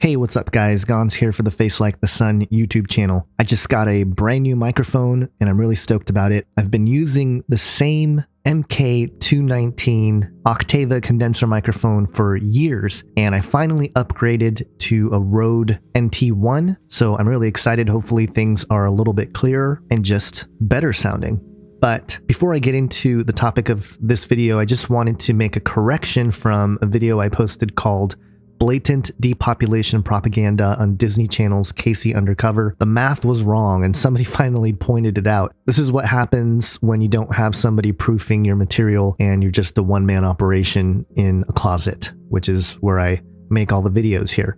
Hey, what's up guys? Gons here for the Face Like the Sun YouTube channel. I just got a brand new microphone and I'm really stoked about it. I've been using the same MK219 Octava condenser microphone for years, and I finally upgraded to a Rode NT1, so I'm really excited. Hopefully things are a little bit clearer and just better sounding. But before I get into the topic of this video, I just wanted to make a correction from a video I posted called Blatant Depopulation Propaganda on Disney Channel's Casey Undercover. The math was wrong and somebody finally pointed it out. This is what happens when you don't have somebody proofing your material and you're just a one-man operation in a closet, which is where I make all the videos here.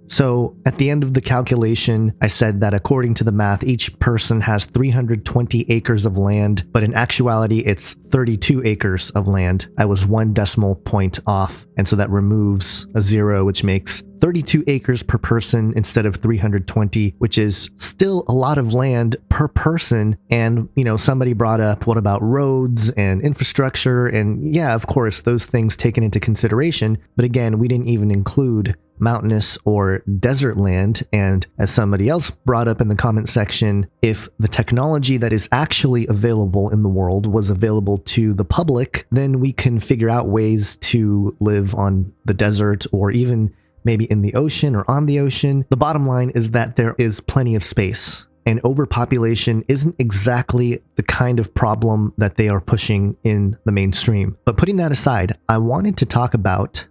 So at the end of the calculation, I said that according to the math, each person has 320 acres of land, but in actuality, it's 32 acres of land. I was 1 decimal point off, and so that removes a 0, which makes 32 acres per person instead of 320, which is still a lot of land per person. And, you know, somebody brought up, what about roads and infrastructure? And yeah, of course, those things taken into consideration. But again, we didn't even include mountainous or desert land. And as somebody else brought up in the comment section, if the technology that is actually available in the world was available to the public, then we can figure out ways to live on the desert or even maybe in the ocean or on the ocean. The bottom line is that there is plenty of space, and overpopulation isn't exactly the kind of problem that they are pushing in the mainstream. But putting that aside, I wanted to talk about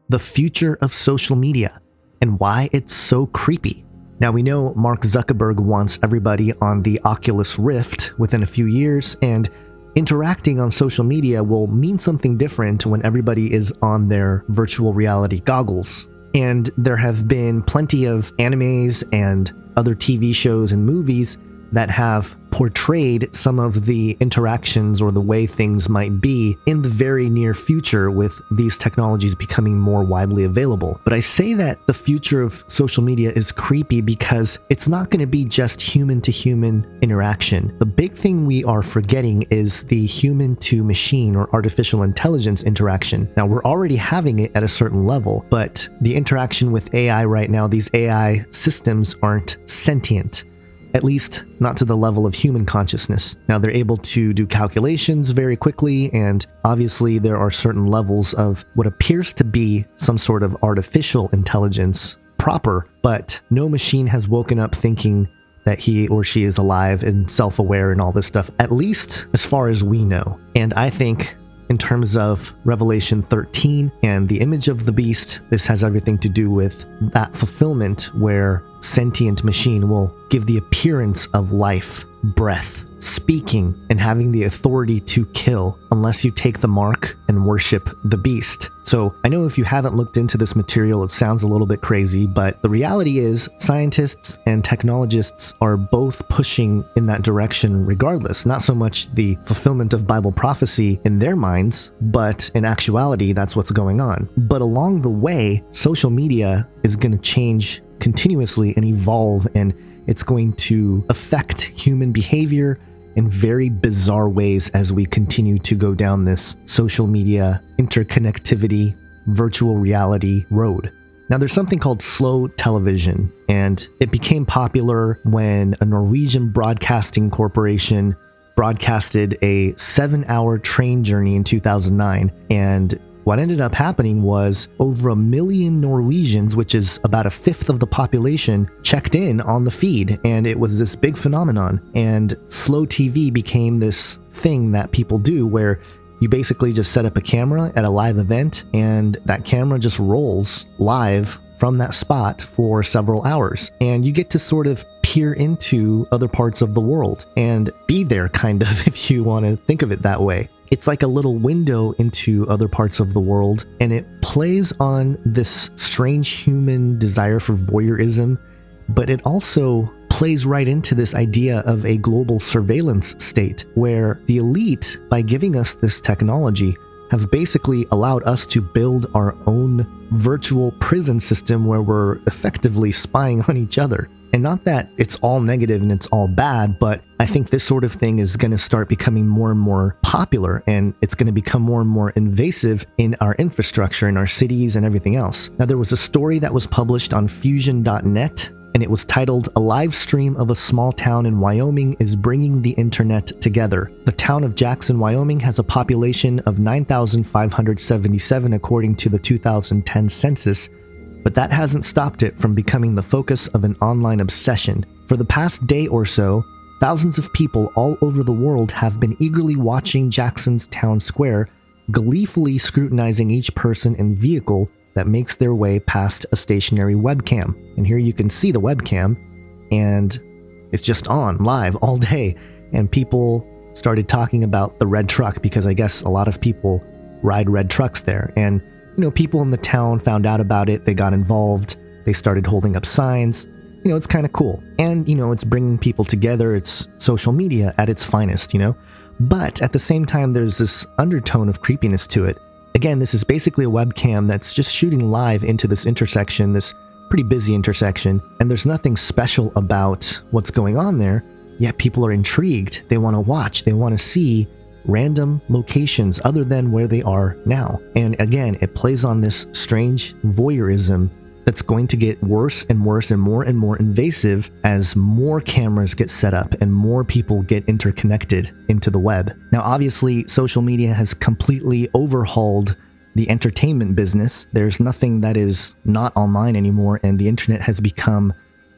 the future of social media and why it's so creepy. Now, we know Mark Zuckerberg wants everybody on the Oculus Rift within a few years, and interacting on social media will mean something different when everybody is on their virtual reality goggles. And there have been plenty of animes and other TV shows and movies that have portrayed some of the interactions or the way things might be in the very near future with these technologies becoming more widely available. But I say that the future of social media is creepy because it's not going to be just human-to-human interaction. The big thing we are forgetting is the human-to-machine or artificial intelligence interaction. Now, we're already having it at a certain level, but the interaction with AI right now, these AI systems aren't sentient. At least not to the level of human consciousness. Now, they're able to do calculations very quickly, and obviously there are certain levels of what appears to be some sort of artificial intelligence proper, but no machine has woken up thinking that he or she is alive and self-aware and all this stuff, at least as far as we know. And I think in terms of Revelation 13 and the image of the beast, this has everything to do with that fulfillment where sentient machine will give the appearance of life, breath, speaking, and having the authority to kill unless you take the mark and worship the beast. So I know if you haven't looked into this material, it sounds a little bit crazy, but the reality is scientists and technologists are both pushing in that direction regardless. Not so much the fulfillment of Bible prophecy in their minds, but in actuality, that's what's going on. But along the way, social media is going to change continuously and evolve, and it's going to affect human behavior in very bizarre ways as we continue to go down this social media, interconnectivity, virtual reality road. Now, there's something called slow television, and it became popular when a Norwegian broadcasting corporation broadcasted a 7-hour train journey in 2009, and what ended up happening was over 1 million Norwegians, which is about 1/5 of the population, checked in on the feed, and it was this big phenomenon. And slow TV became this thing that people do where you basically just set up a camera at a live event, and that camera just rolls live from that spot for several hours. And you get to sort of peer into other parts of the world and be there, kind of, if you want to think of it that way. It's like a little window into other parts of the world, and it plays on this strange human desire for voyeurism, but it also plays right into this idea of a global surveillance state where the elite, by giving us this technology, have basically allowed us to build our own virtual prison system where we're effectively spying on each other. And not that it's all negative and it's all bad, but I think this sort of thing is going to start becoming more and more popular, and it's going to become more and more invasive in our infrastructure, in our cities and everything else. Now, there was a story that was published on fusion.net, and it was titled, "A live stream of a small town in Wyoming is bringing the internet together." The town of Jackson, Wyoming has a population of 9,577 according to the 2010 census, but that hasn't stopped it from becoming the focus of an online obsession. For the past day or so, thousands of people all over the world have been eagerly watching Jackson's town square, gleefully scrutinizing each person and vehicle that makes their way past a stationary webcam. And here you can see the webcam, and it's just on live all day. And people started talking about the red truck because I guess a lot of people ride red trucks there. And people in the town found out about it. They got involved. They started holding up signs. It's kind of cool. And, it's bringing people together. It's social media at its finest, But at the same time, there's this undertone of creepiness to it. Again, this is basically a webcam that's just shooting live into this intersection, this pretty busy intersection. And there's nothing special about what's going on there. Yet people are intrigued. They want to watch. They want to see random locations other than where they are now. And again, it plays on this strange voyeurism that's going to get worse and worse and more invasive as more cameras get set up and more people get interconnected into the web. Now, obviously, social media has completely overhauled the entertainment business. There's nothing that is not online anymore, and the internet has become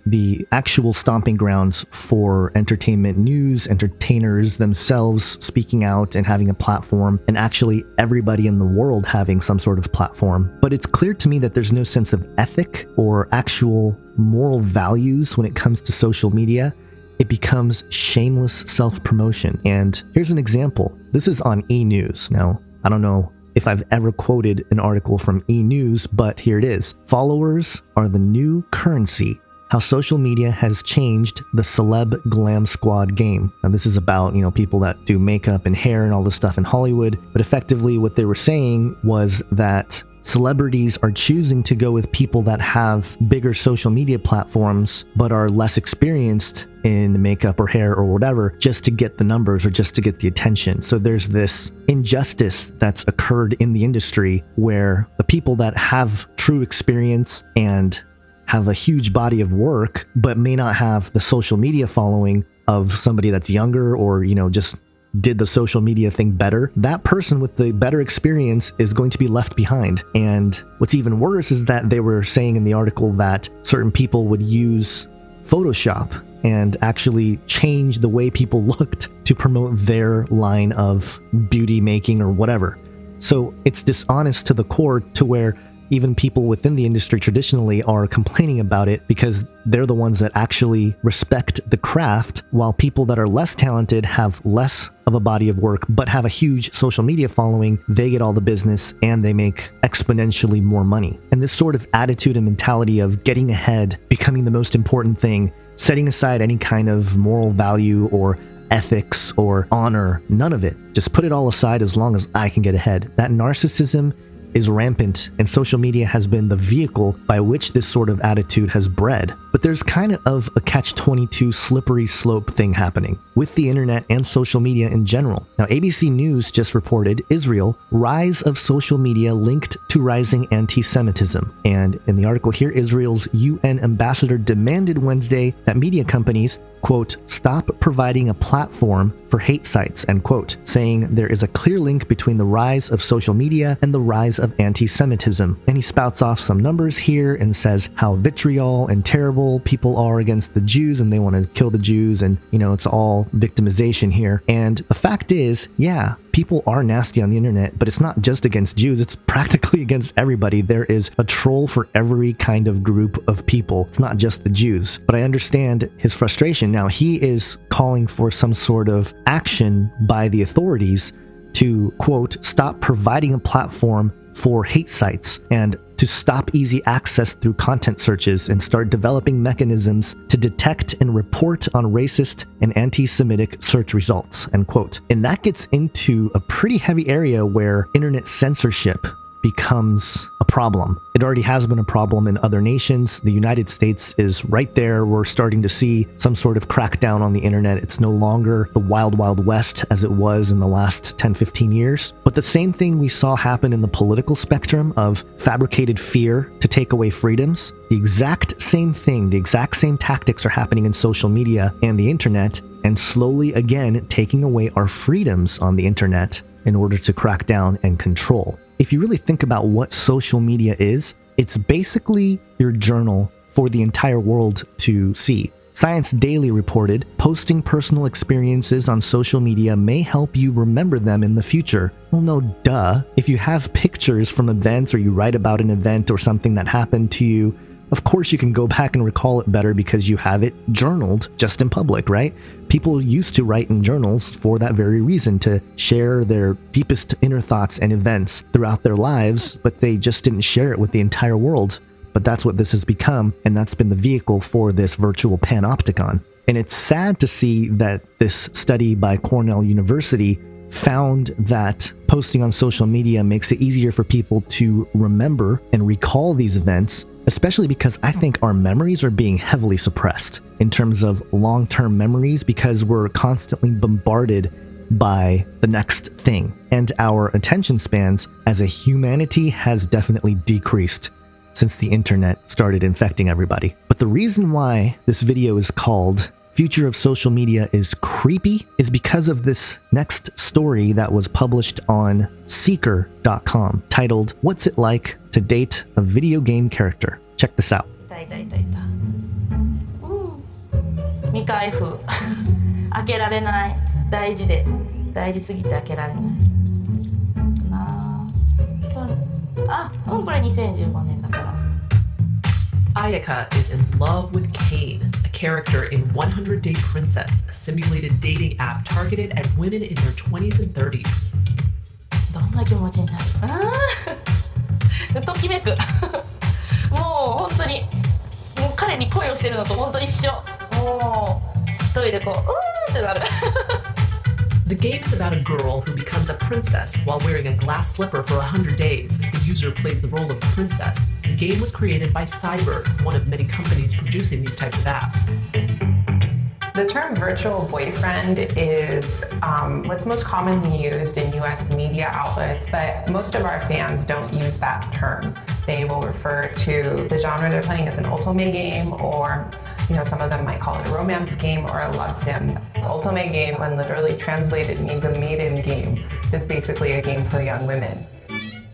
the actual stomping grounds for entertainment news, entertainers themselves speaking out and having a platform, and actually everybody in the world having some sort of platform. But it's clear to me that there's no sense of ethic or actual moral values when it comes to social media. It becomes shameless self-promotion. And here's an example. This is on E! News. Now, I don't know if I've ever quoted an article from E! News, but here it is. "Followers are the new currency. How social media has changed the celeb glam squad game." Now, this is about, people that do makeup and hair and all this stuff in Hollywood. But effectively what they were saying was that celebrities are choosing to go with people that have bigger social media platforms, but are less experienced in makeup or hair or whatever, just to get the numbers or just to get the attention. So there's this injustice that's occurred in the industry where the people that have true experience and have a huge body of work, but may not have the social media following of somebody that's younger or, just did the social media thing better, that person with the better experience is going to be left behind. And what's even worse is that they were saying in the article that certain people would use Photoshop and actually change the way people looked to promote their line of beauty making or whatever. So it's dishonest to the core, to where even people within the industry traditionally are complaining about it because they're the ones that actually respect the craft, while people that are less talented have less of a body of work but have a huge social media following. They get all the business and they make exponentially more money. And this sort of attitude and mentality of getting ahead, becoming the most important thing, setting aside any kind of moral value or ethics or honor, none of it. Just put it all aside as long as I can get ahead. That narcissism is rampant, and social media has been the vehicle by which this sort of attitude has bred. But there's kind of a catch-22 slippery slope thing happening with the internet and social media in general. Now, ABC News just reported Israel, rise of social media linked to rising anti-Semitism. And in the article here, Israel's UN ambassador demanded Wednesday that media companies, quote, stop providing a platform for hate sites, end quote, saying there is a clear link between the rise of social media and the rise of anti-Semitism. And he spouts off some numbers here and says how vitriol and terrible people are against the Jews and they want to kill the Jews, and, it's all victimization here. And the fact is, yeah, people are nasty on the internet, but it's not just against Jews, it's practically against everybody. There is a troll for every kind of group of people. It's not just the Jews. But I understand his frustration. Now, he is calling for some sort of action by the authorities to, quote, stop providing a platform for hate sites and to stop easy access through content searches and start developing mechanisms to detect and report on racist and anti-Semitic search results, end quote. And that gets into a pretty heavy area where internet censorship becomes a problem. It already has been a problem in other nations. The United States is right there. We're starting to see some sort of crackdown on the internet. It's no longer the wild, wild west as it was in the last 10, 15 years. But the same thing we saw happen in the political spectrum of fabricated fear to take away freedoms, the exact same thing, the exact same tactics are happening in social media and the internet, and slowly again taking away our freedoms on the internet in order to crack down and control. If you really think about what social media is, it's basically your journal for the entire world to see. Science Daily reported, posting personal experiences on social media may help you remember them in the future. Well, no, duh. If you have pictures from events or you write about an event or something that happened to you, of course you can go back and recall it better because you have it journaled just in public, right? People used to write in journals for that very reason, to share their deepest inner thoughts and events throughout their lives, but they just didn't share it with the entire world. But that's what this has become, and that's been the vehicle for this virtual panopticon. And it's sad to see that this study by Cornell University found that posting on social media makes it easier for people to remember and recall these events, especially because I think our memories are being heavily suppressed in terms of long-term memories because we're constantly bombarded by the next thing. And our attention spans as a humanity has definitely decreased since the internet started infecting everybody. But the reason why this video is called Future of Social Media is Creepy is because of this next story that was published on Seeker.com titled, What's It Like to Date a Video Game Character? Check this out. 未開封開けられない。大事すぎて開けられないなあ。これ2015年だから。 Ayaka is in love with Kane, a character in 100 Day Princess, a simulated dating app targeted at women in their 20s and 30s. どんな気持ちになる？ときめく。もう本当に、もう彼に恋をしてるのと本当一緒。もう一人でこう、ってなる。The game is about a girl who becomes a princess while wearing a glass slipper for 100 days. The user plays the role of princess. The game was created by Cyber, one of many companies producing these types of apps. The term virtual boyfriend is what's most commonly used in US media outlets, but most of our fans don't use that term. They will refer to the genre they're playing as an otome game, or some of them might call it a romance game or a love sim. Otome game, when literally translated, means a maiden game. It's basically a game for young women.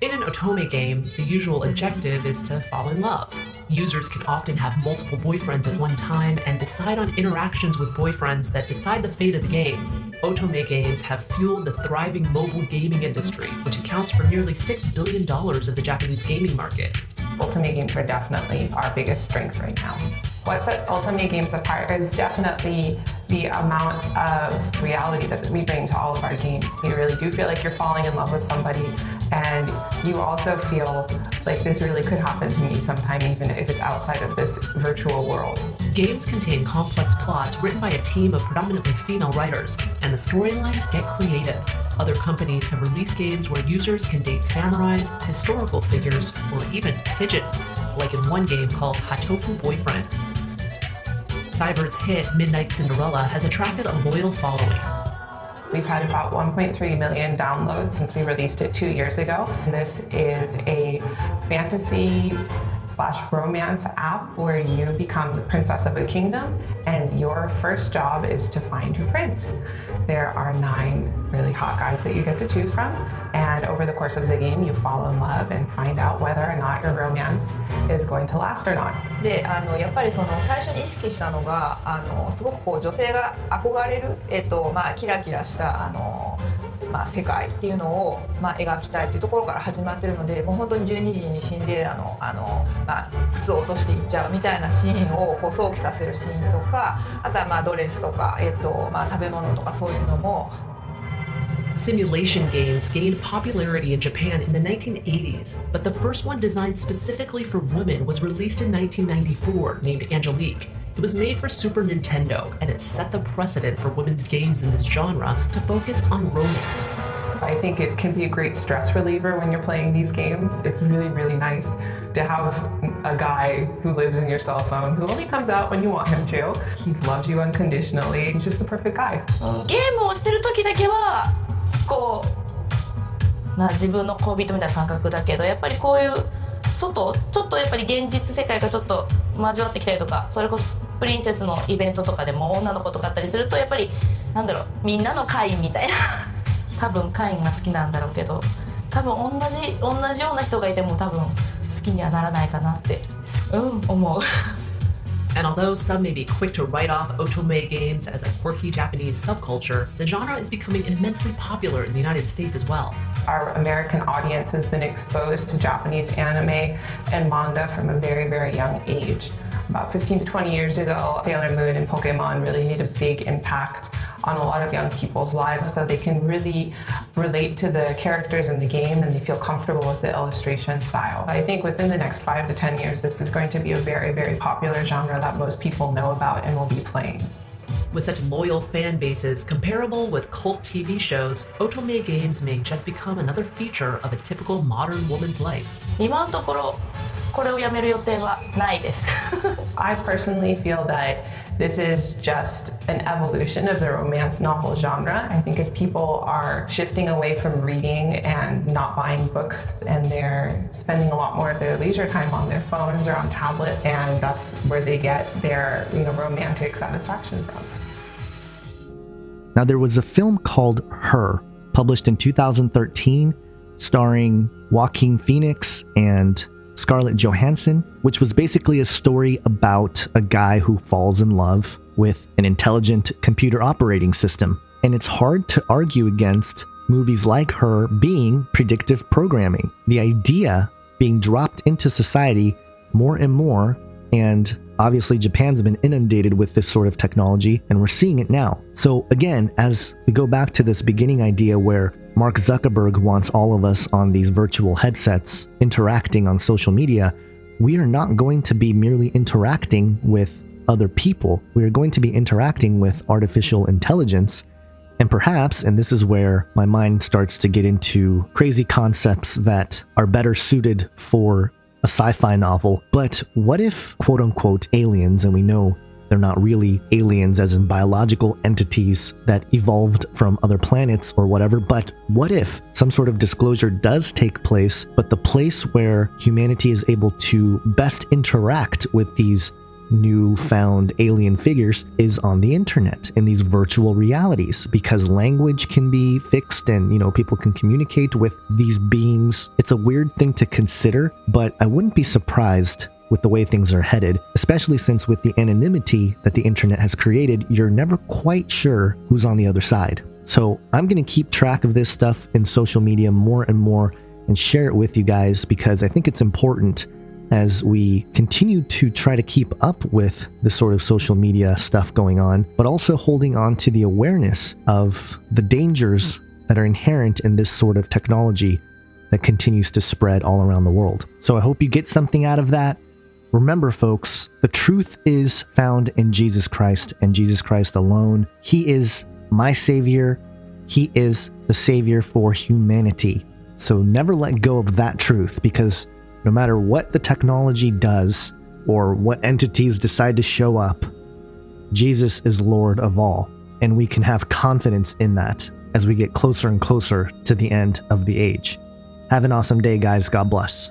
In an otome game, the usual objective is to fall in love. Users can often have multiple boyfriends at one time and decide on interactions with boyfriends that decide the fate of the game. Otome games have fueled the thriving mobile gaming industry, which accounts for nearly $6 billion of the Japanese gaming market. Otome games are definitely our biggest strength right now. What sets Otome games apart is definitely the amount of reality that we bring to all of our games. You really do feel like you're falling in love with somebody, and you also feel like this really could happen to me sometime, even if it's outside of this virtual world. Games contain complex plots written by a team of predominantly female writers, and the storylines get creative. Other companies have released games where users can date samurais, historical figures, or even pigeons, like in one game called Hatofu Boyfriend. Cyber's hit Midnight Cinderella has attracted a loyal following. We've had about 1.3 million downloads since we released it 2 years ago. This is a fantasy/romance app where you become the princess of a kingdom, and your first job is to find your prince. There are 9 really hot guys that you get to choose from, and over the course of the game you fall in love and find out whether or not your romance is going to last or not. で、やっぱりその最初に意識したのが、すごくこう女性が憧れる、キラキラした世界っていうのを描きたいっていうところから始まってるので、もう本当に12時にシンデレラの靴を落としていっちゃうみたいなシーンをこう想起させるシーンとか、あとはドレスとか食べ物とかそういうのも。Simulation games gained popularity in Japan in the 1980s, but the first one designed specifically for women was released in 1994, named Angelique. It was made for Super Nintendo, and it set the precedent for women's games in this genre to focus on romance. I think it can be a great stress reliever when you're playing these games. It's really, really nice to have a guy who lives in your cell phone who only comes out when you want him to. He loves you unconditionally. He's just the perfect guy. ゲームをしてる時だけはこう自分の恋人みたいな感覚だけど、やっぱりこういう外ちょっとやっぱり現実世界がちょっと交わってきたりとか、それこそプリンセスのイベントとかでも女の子とかあったりすると、やっぱりなんだろう、みんなの会員みたいな多分会員が好きなんだろうけど、多分同じような人がいても多分好きにはならないかなって思う。And although some may be quick to write off otome games as a quirky Japanese subculture, the genre is becoming immensely popular in the United States as well. Our American audience has been exposed to Japanese anime and manga from a very, very young age. About 15 to 20 years ago, Sailor Moon and Pokemon really made a big impact on a lot of young people's lives, so they can really relate to the characters in the game and they feel comfortable with the illustration style. I think within the next 5 to 10 years, this is going to be a very, very popular genre that most people know about and will be playing. With such loyal fan bases comparable with cult TV shows, otome games may just become another feature of a typical modern woman's life. 今のところこれをやめる予定はないです。I personally feel that this is just an evolution of the romance novel genre. I think as people are shifting away from reading and not buying books, and they're spending a lot more of their leisure time on their phones or on tablets, and that's where they get their romantic satisfaction from. Now, there was a film called Her, published in 2013, starring Joaquin Phoenix and Scarlett Johansson, which was basically a story about a guy who falls in love with an intelligent computer operating system. And it's hard to argue against movies like Her being predictive programming. The idea being dropped into society more and more, and obviously Japan's been inundated with this sort of technology, and we're seeing it now. So again, as we go back to this beginning idea where Mark Zuckerberg wants all of us on these virtual headsets interacting on social media, we are not going to be merely interacting with other people. We are going to be interacting with artificial intelligence. And perhaps, and this is where my mind starts to get into crazy concepts that are better suited for a sci-fi novel, but what if quote-unquote aliens, and we know they're not really aliens as in biological entities that evolved from other planets or whatever, but what if some sort of disclosure does take place, but the place where humanity is able to best interact with these newfound alien figures is on the internet, in these virtual realities, because language can be fixed and, people can communicate with these beings. It's a weird thing to consider, but I wouldn't be surprised with the way things are headed, especially since with the anonymity that the internet has created, you're never quite sure who's on the other side. So I'm going to keep track of this stuff in social media more and more and share it with you guys, because I think it's important as we continue to try to keep up with the sort of social media stuff going on, but also holding on to the awareness of the dangers that are inherent in this sort of technology that continues to spread all around the world. So I hope you get something out of that. Remember, folks, the truth is found in Jesus Christ and Jesus Christ alone. He is my Savior. He is the Savior for humanity. So never let go of that truth, because no matter what the technology does or what entities decide to show up, Jesus is Lord of all. And we can have confidence in that as we get closer and closer to the end of the age. Have an awesome day, guys. God bless.